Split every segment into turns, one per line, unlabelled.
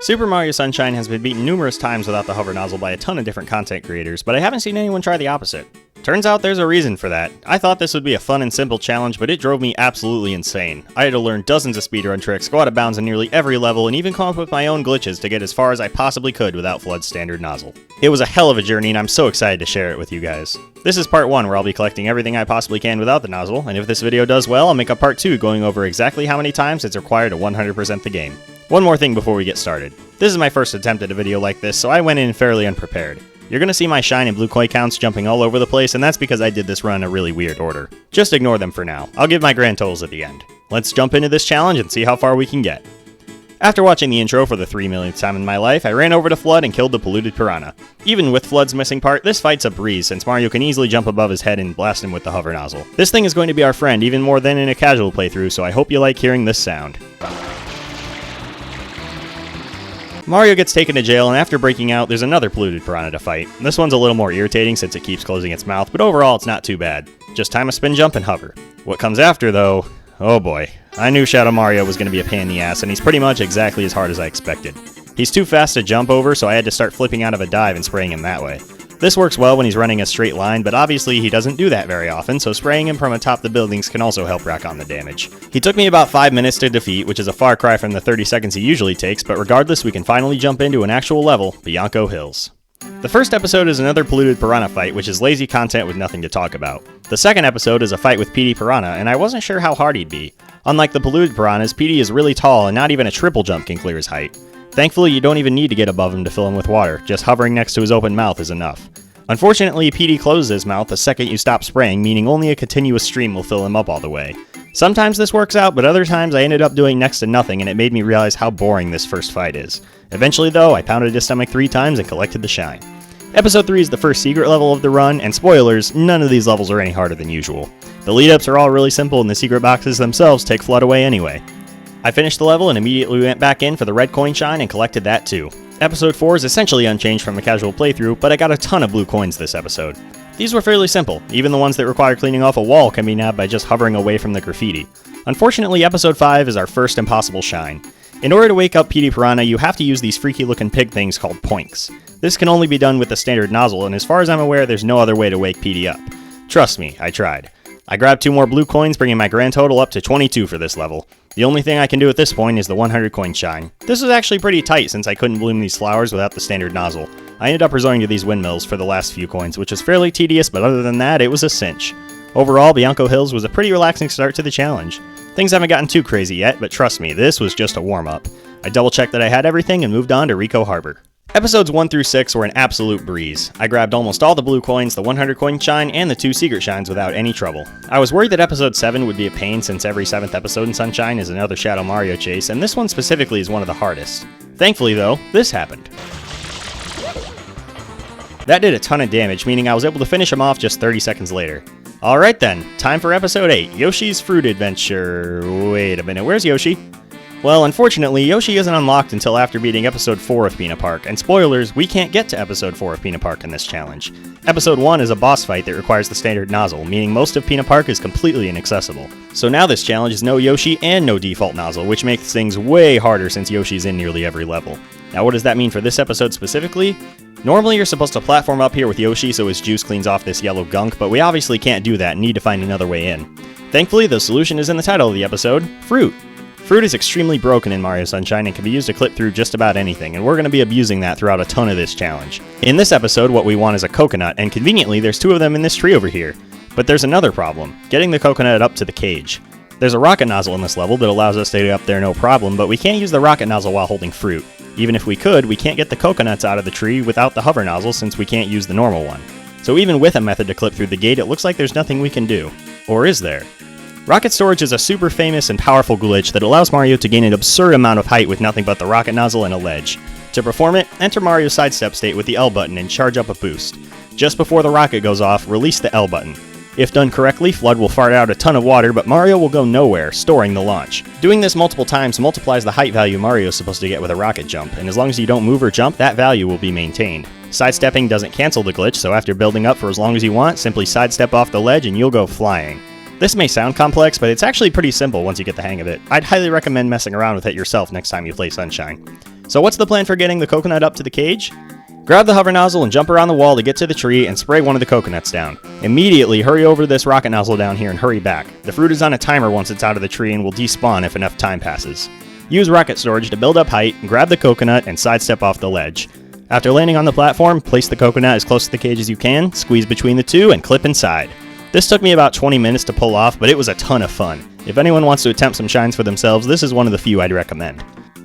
Super Mario Sunshine has been beaten numerous times without the hover nozzle by a ton of different content creators, but I haven't seen anyone try the opposite. Turns out there's a reason for that. I thought this would be a fun and simple challenge, but it drove me absolutely insane. I had to learn dozens of speedrun tricks, go out of bounds in nearly every level, and even come up with my own glitches to get as far as I possibly could without Fludd's standard nozzle. It was a hell of a journey, and I'm so excited to share it with you guys. This is part 1, where I'll be collecting everything I possibly can without the nozzle, and if this video does well, I'll make a part 2 going over exactly how many times it's required to 100% the game. One more thing before we get started. This is my first attempt at a video like this, so I went in fairly unprepared. You're gonna see my shine and blue coin counts jumping all over the place, and that's because I did this run in a really weird order. Just ignore them for now. I'll give my grand totals at the end. Let's jump into this challenge and see how far we can get. After watching the intro for the 3 millionth time in my life, I ran over to Fludd and killed the polluted piranha. Even with Fludd's missing part, this fight's a breeze since Mario can easily jump above his head and blast him with the hover nozzle. This thing is going to be our friend even more than in a casual playthrough, so I hope you like hearing this sound. Mario gets taken to jail, and after breaking out, there's another polluted piranha to fight. This one's a little more irritating since it keeps closing its mouth, but overall it's not too bad. Just time a spin jump and hover. What comes after, though? Oh boy. I knew Shadow Mario was going to be a pain in the ass, and he's pretty much exactly as hard as I expected. He's too fast to jump over, so I had to start flipping out of a dive and spraying him that way. This works well when he's running a straight line, but obviously he doesn't do that very often, so spraying him from atop the buildings can also help rack on the damage. He took me about 5 minutes to defeat, which is a far cry from the 30 seconds he usually takes, but regardless, we can finally jump into an actual level, Bianco Hills. The first episode is another polluted piranha fight, which is lazy content with nothing to talk about. The second episode is a fight with PD Piranha, and I wasn't sure how hard he'd be. Unlike the polluted piranhas, PD is really tall, and not even a triple jump can clear his height. Thankfully, you don't even need to get above him to fill him with water, just hovering next to his open mouth is enough. Unfortunately, PD closes his mouth the second you stop spraying, meaning only a continuous stream will fill him up all the way. Sometimes this works out, but other times I ended up doing next to nothing, and it made me realize how boring this first fight is. Eventually though, I pounded his stomach 3 times and collected the shine. Episode 3 is the first secret level of the run, and spoilers, none of these levels are any harder than usual. The lead-ups are all really simple, and the secret boxes themselves take Fludd away anyway. I finished the level and immediately went back in for the red coin shine and collected that too. Episode 4 is essentially unchanged from the casual playthrough, but I got a ton of blue coins this episode. These were fairly simple, even the ones that require cleaning off a wall can be nabbed by just hovering away from the graffiti. Unfortunately, episode 5 is our first impossible shine. In order to wake up PD Piranha, you have to use these freaky looking pig things called poinks. This can only be done with the standard nozzle, and as far as I'm aware, there's no other way to wake PD up. Trust me, I tried. I grabbed 2 more blue coins, bringing my grand total up to 22 for this level. The only thing I can do at this point is the 100 coin shine. This was actually pretty tight since I couldn't bloom these flowers without the standard nozzle. I ended up resorting to these windmills for the last few coins, which was fairly tedious, but other than that, it was a cinch. Overall, Bianco Hills was a pretty relaxing start to the challenge. Things haven't gotten too crazy yet, but trust me, this was just a warm-up. I double-checked that I had everything and moved on to Rico Harbor. Episodes 1 through 6 were an absolute breeze. I grabbed almost all the blue coins, the 100 coin shine, and the 2 secret shines without any trouble. I was worried that episode 7 would be a pain since every 7th episode in Sunshine is another Shadow Mario chase, and this one specifically is one of the hardest. Thankfully though, this happened. That did a ton of damage, meaning I was able to finish him off just 30 seconds later. Alright then, time for episode 8, Yoshi's Fruit Adventure. Wait a minute, where's Yoshi? Well, unfortunately, Yoshi isn't unlocked until after beating Episode 4 of Pinna Park, and spoilers, we can't get to Episode 4 of Pinna Park in this challenge. Episode 1 is a boss fight that requires the standard nozzle, meaning most of Pinna Park is completely inaccessible. So now this challenge is no Yoshi and no default nozzle, which makes things way harder since Yoshi's in nearly every level. Now what does that mean for this episode specifically? Normally you're supposed to platform up here with Yoshi so his juice cleans off this yellow gunk, but we obviously can't do that and need to find another way in. Thankfully, the solution is in the title of the episode, fruit. Fruit is extremely broken in Mario Sunshine and can be used to clip through just about anything, and we're going to be abusing that throughout a ton of this challenge. In this episode, what we want is a coconut, and conveniently there's 2 of them in this tree over here. But there's another problem, getting the coconut up to the cage. There's a rocket nozzle in this level that allows us to get up there no problem, but we can't use the rocket nozzle while holding fruit. Even if we could, we can't get the coconuts out of the tree without the hover nozzle since we can't use the normal one. So even with a method to clip through the gate, it looks like there's nothing we can do. Or is there? Rocket Storage is a super famous and powerful glitch that allows Mario to gain an absurd amount of height with nothing but the rocket nozzle and a ledge. To perform it, enter Mario's sidestep state with the L button and charge up a boost. Just before the rocket goes off, release the L button. If done correctly, Fludd will fart out a ton of water, but Mario will go nowhere, storing the launch. Doing this multiple times multiplies the height value Mario is supposed to get with a rocket jump, and as long as you don't move or jump, that value will be maintained. Sidestepping doesn't cancel the glitch, so after building up for as long as you want, simply sidestep off the ledge and you'll go flying. This may sound complex, but it's actually pretty simple once you get the hang of it. I'd highly recommend messing around with it yourself next time you play Sunshine. So what's the plan for getting the coconut up to the cage? Grab the hover nozzle and jump around the wall to get to the tree and spray one of the coconuts down. Immediately hurry over to this rocket nozzle down here and hurry back. The fruit is on a timer once it's out of the tree and will despawn if enough time passes. Use rocket storage to build up height, grab the coconut, and sidestep off the ledge. After landing on the platform, place the coconut as close to the cage as you can, squeeze between the two, and clip inside. This took me about 20 minutes to pull off, but it was a ton of fun. If anyone wants to attempt some shines for themselves, this is one of the few I'd recommend.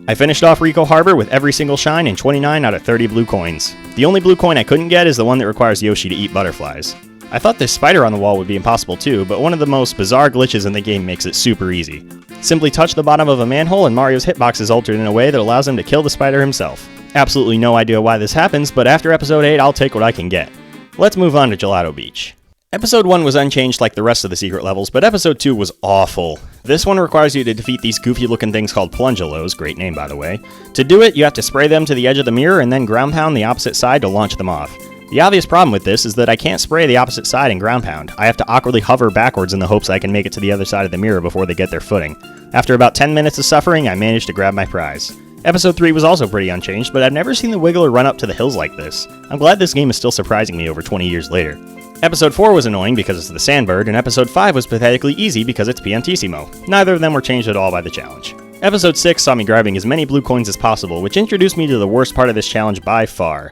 I finished off Rico Harbor with every single shine and 29 out of 30 blue coins. The only blue coin I couldn't get is the one that requires Yoshi to eat butterflies. I thought this spider on the wall would be impossible too, but one of the most bizarre glitches in the game makes it super easy. Simply touch the bottom of a manhole and Mario's hitbox is altered in a way that allows him to kill the spider himself. Absolutely no idea why this happens, but after episode 8 I'll take what I can get. Let's move on to Gelato Beach. Episode 1 was unchanged like the rest of the secret levels, but episode 2 was awful. This one requires you to defeat these goofy looking things called plungelos, great name by the way. To do it, you have to spray them to the edge of the mirror and then ground pound the opposite side to launch them off. The obvious problem with this is that I can't spray the opposite side and ground pound. I have to awkwardly hover backwards in the hopes I can make it to the other side of the mirror before they get their footing. After about 10 minutes of suffering, I managed to grab my prize. Episode 3 was also pretty unchanged, but I've never seen the Wiggler run up to the hills like this. I'm glad this game is still surprising me over 20 years later. Episode 4 was annoying because it's the Sandbird, and Episode 5 was pathetically easy because it's Piantissimo. Neither of them were changed at all by the challenge. Episode 6 saw me grabbing as many blue coins as possible, which introduced me to the worst part of this challenge by far.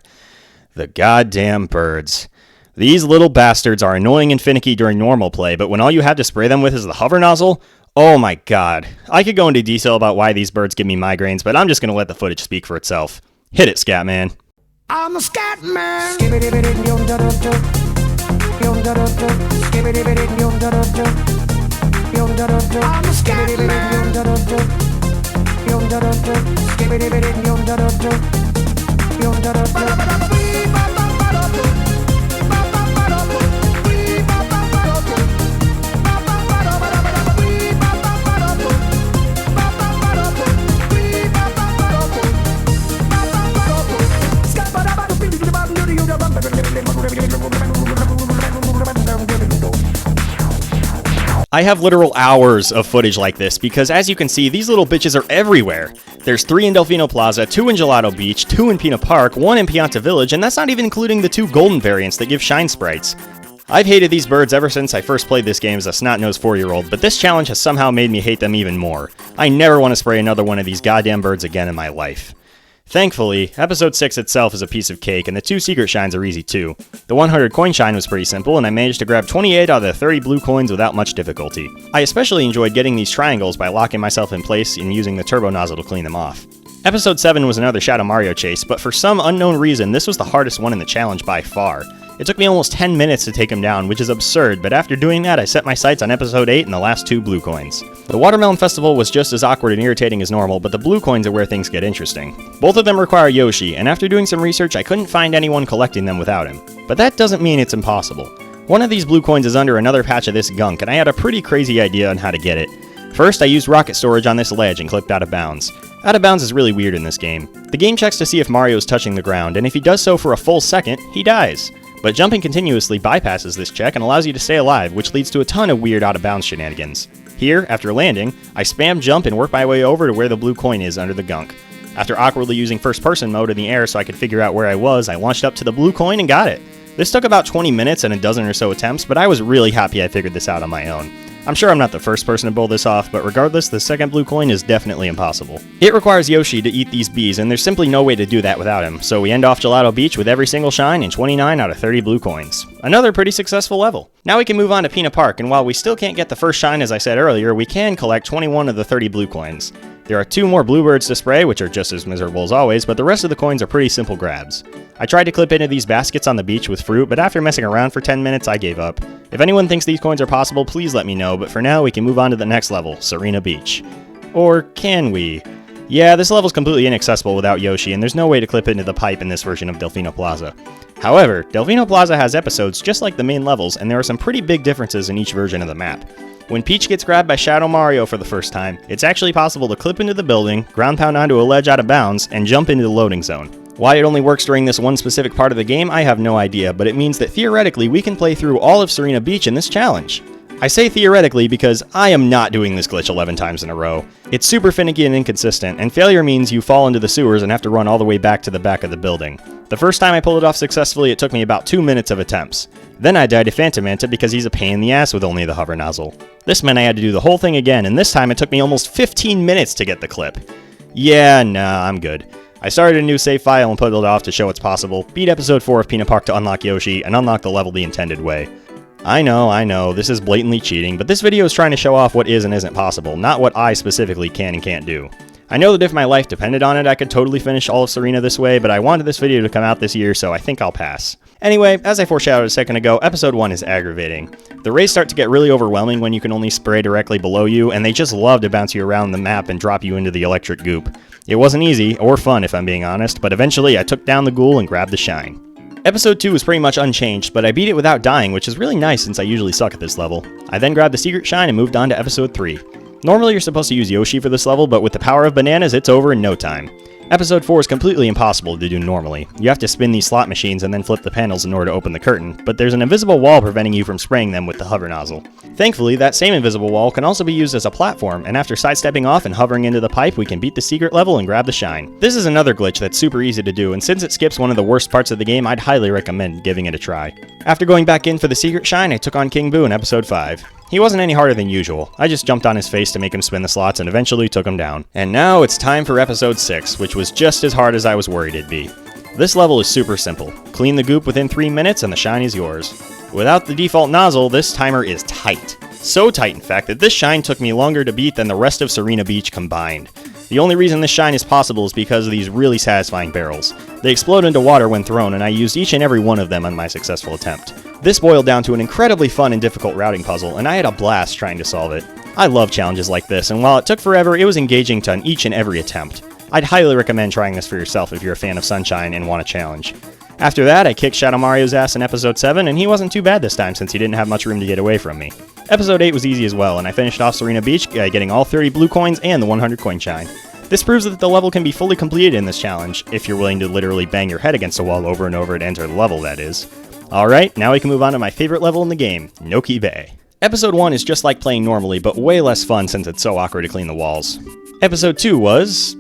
The goddamn birds. These little bastards are annoying and finicky during normal play, but when all you have to spray them with is the hover nozzle, oh my god. I could go into detail about why these birds give me migraines, but I'm just gonna let the footage speak for itself. Hit it, Scatman.
I'm a scat man. I'm a scat
I have literal hours of footage like this because, as you can see, these little bitches are everywhere. There's 3 in Delfino Plaza, 2 in Gelato Beach, 2 in Pinna Park, 1 in Pinna Village, and that's not even including the 2 golden variants that give shine sprites. I've hated these birds ever since I first played this game as a snot-nosed 4-year-old, but this challenge has somehow made me hate them even more. I never want to spray another one of these goddamn birds again in my life. Thankfully, episode 6 itself is a piece of cake, and the 2 secret shines are easy too. The 100 coin shine was pretty simple, and I managed to grab 28 out of the 30 blue coins without much difficulty. I especially enjoyed getting these triangles by locking myself in place and using the turbo nozzle to clean them off. Episode 7 was another Shadow Mario chase, but for some unknown reason, this was the hardest one in the challenge by far. It took me almost 10 minutes to take him down, which is absurd, but after doing that, I set my sights on episode 8 and the last 2 blue coins. The Watermelon Festival was just as awkward and irritating as normal, but the blue coins are where things get interesting. Both of them require Yoshi, and after doing some research, I couldn't find anyone collecting them without him. But that doesn't mean it's impossible. One of these blue coins is under another patch of this gunk, and I had a pretty crazy idea on how to get it. First, I used rocket storage on this ledge and clicked out of bounds. Out of bounds is really weird in this game. The game checks to see if Mario is touching the ground, and if he does so for a full second, he dies. But jumping continuously bypasses this check and allows you to stay alive, which leads to a ton of weird out-of-bounds shenanigans. Here, after landing, I spam jump and work my way over to where the blue coin is under the gunk. After awkwardly using first-person mode in the air so I could figure out where I was, I launched up to the blue coin and got it. This took about 20 minutes and a dozen or so attempts, but I was really happy I figured this out on my own. I'm sure I'm not the first person to pull this off, but regardless, the second blue coin is definitely impossible. It requires Yoshi to eat these bees, and there's simply no way to do that without him, so we end off Gelato Beach with every single shine and 29 out of 30 blue coins. Another pretty successful level. Now we can move on to Pinna Park, and while we still can't get the first shine as I said earlier, we can collect 21 of the 30 blue coins. There are 2 more bluebirds to spray, which are just as miserable as always, but the rest of the coins are pretty simple grabs. I tried to clip into these baskets on the beach with fruit, but after messing around for 10 minutes, I gave up. If anyone thinks these coins are possible, please let me know, but for now, we can move on to the next level, Sirena Beach. Or can we? Yeah, this level's completely inaccessible without Yoshi, and there's no way to clip into the pipe in this version of Delfino Plaza. However, Delfino Plaza has episodes just like the main levels, and there are some pretty big differences in each version of the map. When Peach gets grabbed by Shadow Mario for the first time, it's actually possible to clip into the building, ground pound onto a ledge out of bounds, and jump into the loading zone. Why it only works during this one specific part of the game, I have no idea, but it means that theoretically we can play through all of Sirena Beach in this challenge. I say theoretically because I am not doing this glitch 11 times in a row. It's super finicky and inconsistent, and failure means you fall into the sewers and have to run all the way back to the back of the building. The first time I pulled it off successfully, it took me about 2 minutes of attempts. Then I died to Phantom Manta because he's a pain in the ass with only the hover nozzle. This meant I had to do the whole thing again, and this time it took me almost 15 minutes to get the clip. Yeah, nah, I'm good. I started a new save file and put it off to show it's possible, beat episode 4 of Peanut Park to unlock Yoshi, and unlock the level the intended way. I know, this is blatantly cheating, but this video is trying to show off what is and isn't possible, not what I specifically can and can't do. I know that if my life depended on it, I could totally finish all of Sirena this way, but I wanted this video to come out this year, so I think I'll pass. Anyway, as I foreshadowed a second ago, episode 1 is aggravating. The rays start to get really overwhelming when you can only spray directly below you, and they just love to bounce you around the map and drop you into the electric goop. It wasn't easy, or fun if I'm being honest, but eventually I took down the ghoul and grabbed the shine. Episode 2 was pretty much unchanged, but I beat it without dying, which is really nice since I usually suck at this level. I then grabbed the secret shine and moved on to episode 3. Normally you're supposed to use Yoshi for this level, but with the power of bananas, it's over in no time. Episode 4 is completely impossible to do normally. You have to spin these slot machines and then flip the panels in order to open the curtain, but there's an invisible wall preventing you from spraying them with the hover nozzle. Thankfully, that same invisible wall can also be used as a platform, and after sidestepping off and hovering into the pipe, we can beat the secret level and grab the shine. This is another glitch that's super easy to do, and since it skips one of the worst parts of the game, I'd highly recommend giving it a try. After going back in for the secret shine, I took on King Boo in episode 5. He wasn't any harder than usual. I just jumped on his face to make him spin the slots and eventually took him down. And now it's time for episode 6, which was just as hard as I was worried it'd be. This level is super simple. Clean the goop within 3 minutes and the shine is yours. Without the default nozzle, this timer is tight. So tight, in fact, that this shine took me longer to beat than the rest of Sirena Beach combined. The only reason this shine is possible is because of these really satisfying barrels. They explode into water when thrown, and I used each and every one of them on my successful attempt. This boiled down to an incredibly fun and difficult routing puzzle, and I had a blast trying to solve it. I love challenges like this, and while it took forever, it was engaging to each and every attempt. I'd highly recommend trying this for yourself if you're a fan of Sunshine and want a challenge. After that, I kicked Shadow Mario's ass in episode 7, and he wasn't too bad this time since he didn't have much room to get away from me. Episode 8 was easy as well, and I finished off Sirena Beach getting all 30 blue coins and the 100 coin shine. This proves that the level can be fully completed in this challenge, if you're willing to literally bang your head against a wall over and over to enter the level, that is. Alright, now we can move on to my favorite level in the game, Noki Bay. Episode 1 is just like playing normally, but way less fun since it's so awkward to clean the walls. Episode 2 was...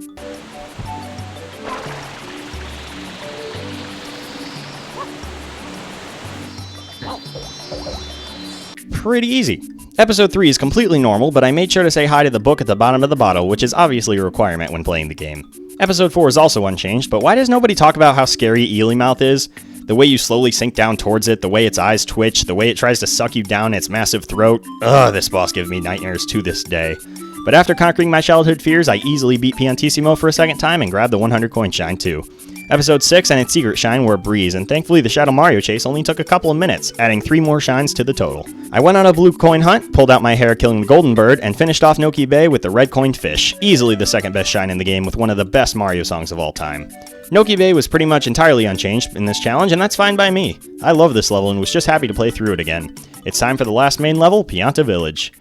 pretty easy. Episode 3 is completely normal, but I made sure to say hi to the book at the bottom of the bottle, which is obviously a requirement when playing the game. Episode 4 is also unchanged, but why does nobody talk about how scary Eelymouth is? The way you slowly sink down towards it, the way its eyes twitch, the way it tries to suck you down its massive throat. Ugh, this boss gives me nightmares to this day. But after conquering my childhood fears, I easily beat Piantissimo for a second time and grabbed the 100 coin shine too. Episode 6 and its secret shine were a breeze, and thankfully the Shadow Mario chase only took a couple of minutes, adding 3 more shines to the total. I went on a blue coin hunt, pulled out my hair killing the golden bird, and finished off Noki Bay with the red coined fish, easily the second best shine in the game with one of the best Mario songs of all time. Noki Bay was pretty much entirely unchanged in this challenge, and that's fine by me. I love this level and was just happy to play through it again. It's time for the last main level, Pinna Village.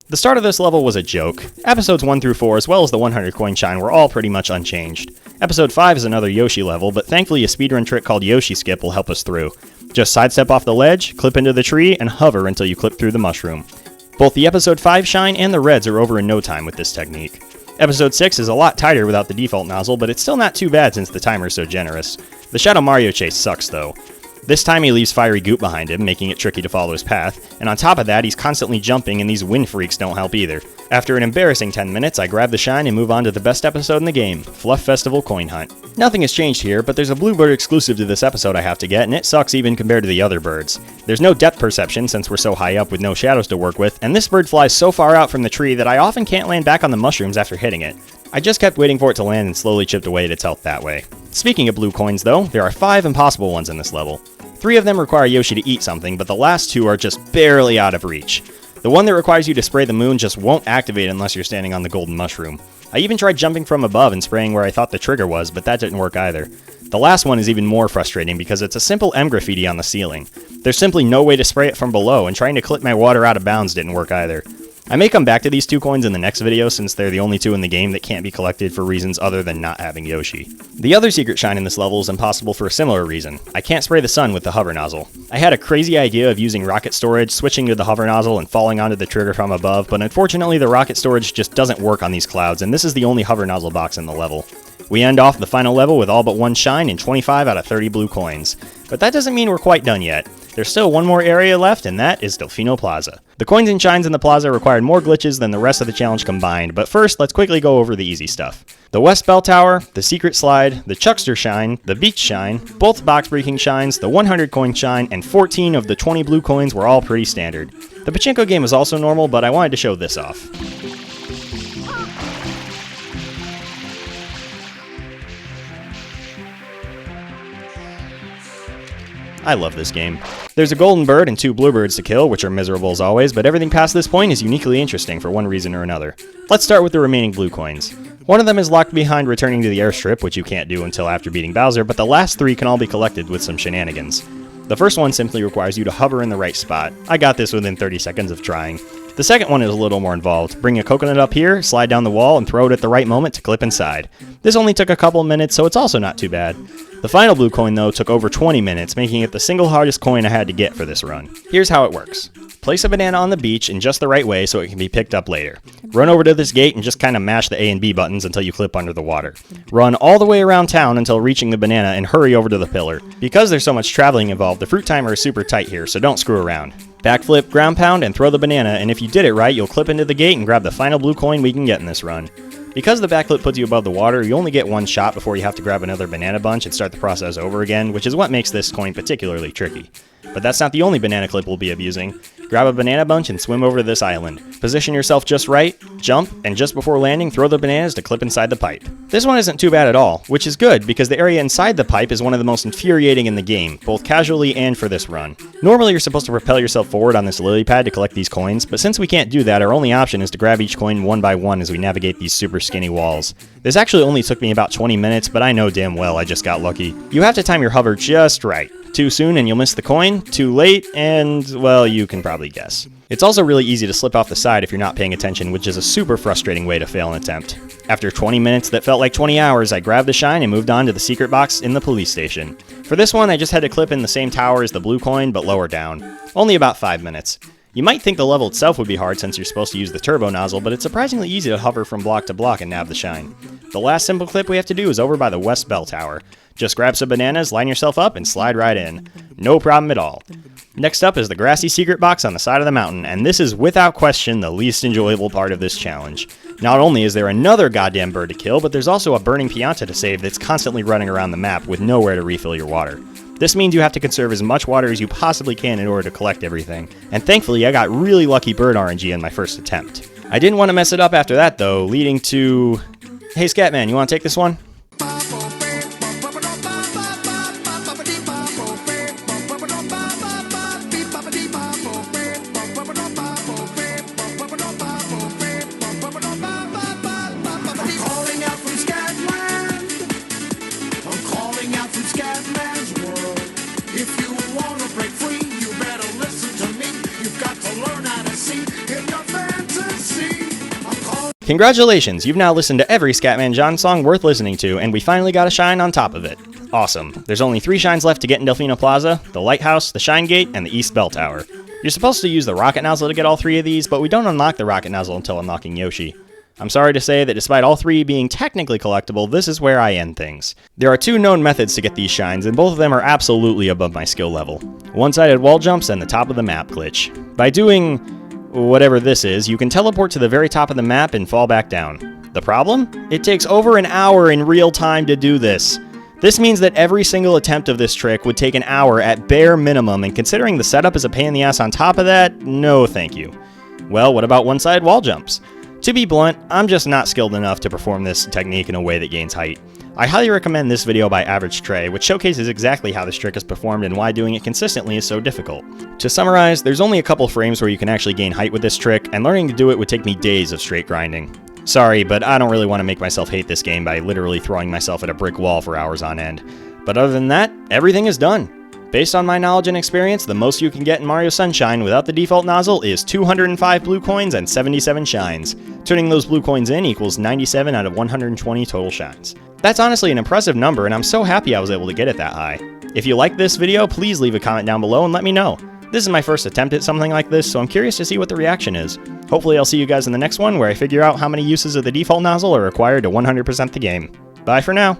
The start of this level was a joke. Episodes 1 through 4, as well as the 100 coin shine, were all pretty much unchanged. Episode 5 is another Yoshi level, but thankfully a speedrun trick called Yoshi Skip will help us through. Just sidestep off the ledge, clip into the tree, and hover until you clip through the mushroom. Both the Episode 5 shine and the reds are over in no time with this technique. Episode 6 is a lot tighter without the default nozzle, but it's still not too bad since the timer is so generous. The Shadow Mario chase sucks though. This time he leaves fiery goop behind him, making it tricky to follow his path, and on top of that he's constantly jumping and these wind freaks don't help either. After an embarrassing 10 minutes, I grab the shine and move on to the best episode in the game, Fluff Festival Coin Hunt. Nothing has changed here, but there's a blue bird exclusive to this episode I have to get, and it sucks even compared to the other birds. There's no depth perception since we're so high up with no shadows to work with, and this bird flies so far out from the tree that I often can't land back on the mushrooms after hitting it. I just kept waiting for it to land and slowly chipped away at its health that way. Speaking of blue coins though, there are 5 impossible ones in this level. 3 of them require Yoshi to eat something, but the last 2 are just barely out of reach. The one that requires you to spray the moon just won't activate unless you're standing on the golden mushroom. I even tried jumping from above and spraying where I thought the trigger was, but that didn't work either. The last one is even more frustrating because it's a simple M graffiti on the ceiling. There's simply no way to spray it from below, and trying to clip my water out of bounds didn't work either. I may come back to these 2 coins in the next video since they're the only 2 in the game that can't be collected for reasons other than not having Yoshi. The other secret shine in this level is impossible for a similar reason. I can't spray the sun with the hover nozzle. I had a crazy idea of using rocket storage, switching to the hover nozzle, and falling onto the trigger from above, but unfortunately the rocket storage just doesn't work on these clouds, and this is the only hover nozzle box in the level. We end off the final level with all but 1 shine and 25 out of 30 blue coins. But that doesn't mean we're quite done yet. There's still one more area left, and that is Delfino Plaza. The coins and shines in the plaza required more glitches than the rest of the challenge combined, but first, let's quickly go over the easy stuff. The West Bell Tower, the Secret Slide, the Chuckster Shine, the Beach Shine, both box breaking shines, the 100 coin shine, and 14 of the 20 blue coins were all pretty standard. The pachinko game was also normal, but I wanted to show this off. I love this game. There's a golden bird and 2 bluebirds to kill, which are miserable as always, but everything past this point is uniquely interesting for one reason or another. Let's start with the remaining blue coins. One of them is locked behind returning to the airstrip, which you can't do until after beating Bowser, but the last 3 can all be collected with some shenanigans. The first one simply requires you to hover in the right spot. I got this within 30 seconds of trying. The second one is a little more involved. Bring a coconut up here, slide down the wall, and throw it at the right moment to clip inside. This only took a couple minutes, so it's also not too bad. The final blue coin, though, took over 20 minutes, making it the single hardest coin I had to get for this run. Here's how it works. Place a banana on the beach in just the right way so it can be picked up later. Run over to this gate and just kind of mash the A and B buttons until you clip under the water. Run all the way around town until reaching the banana and hurry over to the pillar. Because there's so much traveling involved, the fruit timer is super tight here, so don't screw around. Backflip, ground pound, and throw the banana, and if you did it right, you'll clip into the gate and grab the final blue coin we can get in this run. Because the backflip puts you above the water, you only get 1 shot before you have to grab another banana bunch and start the process over again, which is what makes this coin particularly tricky. But that's not the only banana clip we'll be abusing. Grab a banana bunch and swim over to this island. Position yourself just right, jump, and just before landing, throw the bananas to clip inside the pipe. This one isn't too bad at all, which is good because the area inside the pipe is one of the most infuriating in the game, both casually and for this run. Normally you're supposed to propel yourself forward on this lily pad to collect these coins, but since we can't do that, our only option is to grab each coin one by one as we navigate these super skinny walls. This actually only took me about 20 minutes, but I know damn well I just got lucky. You have to time your hover just right. Too soon and you'll miss the coin, too late, and, well, you can probably guess. It's also really easy to slip off the side if you're not paying attention, which is a super frustrating way to fail an attempt. After 20 minutes that felt like 20 hours, I grabbed the shine and moved on to the secret box in the police station. For this one, I just had to clip in the same tower as the blue coin, but lower down. Only about 5 minutes. You might think the level itself would be hard since you're supposed to use the turbo nozzle, but it's surprisingly easy to hover from block to block and nab the shine. The last simple clip we have to do is over by the West Bell Tower. Just grab some bananas, line yourself up, and slide right in. No problem at all. Next up is the grassy secret box on the side of the mountain, and this is without question the least enjoyable part of this challenge. Not only is there another goddamn bird to kill, but there's also a burning pianta to save that's constantly running around the map with nowhere to refill your water. This means you have to conserve as much water as you possibly can in order to collect everything, and thankfully I got really lucky bird RNG in my first attempt. I didn't want to mess it up after that though, leading to... Hey Scatman, you want to take this one? Congratulations, you've now listened to every Scatman John song worth listening to, and we finally got a shine on top of it. Awesome. There's only 3 shines left to get in Delfino Plaza, the Lighthouse, the Shine Gate, and the East Bell Tower. You're supposed to use the Rocket Nozzle to get all 3 of these, but we don't unlock the Rocket Nozzle until unlocking Yoshi. I'm sorry to say that despite all 3 being technically collectible, this is where I end things. There are 2 known methods to get these shines, and both of them are absolutely above my skill level. One-sided wall jumps and the top of the map glitch. By doing... whatever this is, you can teleport to the very top of the map and fall back down. The problem? It takes over an hour in real time to do this. This means that every single attempt of this trick would take an hour at bare minimum, and considering the setup is a pain in the ass on top of that, no thank you. Well, what about one-sided wall jumps? To be blunt, I'm just not skilled enough to perform this technique in a way that gains height. I highly recommend this video by AverageTrey, which showcases exactly how this trick is performed and why doing it consistently is so difficult. To summarize, there's only a couple frames where you can actually gain height with this trick, and learning to do it would take me days of straight grinding. Sorry, but I don't really want to make myself hate this game by literally throwing myself at a brick wall for hours on end. But other than that, everything is done. Based on my knowledge and experience, the most you can get in Mario Sunshine without the default nozzle is 205 blue coins and 77 shines. Turning those blue coins in equals 97 out of 120 total shines. That's honestly an impressive number, and I'm so happy I was able to get it that high. If you liked this video, please leave a comment down below and let me know. This is my first attempt at something like this, so I'm curious to see what the reaction is. Hopefully I'll see you guys in the next one where I figure out how many uses of the default nozzle are required to 100% the game. Bye for now.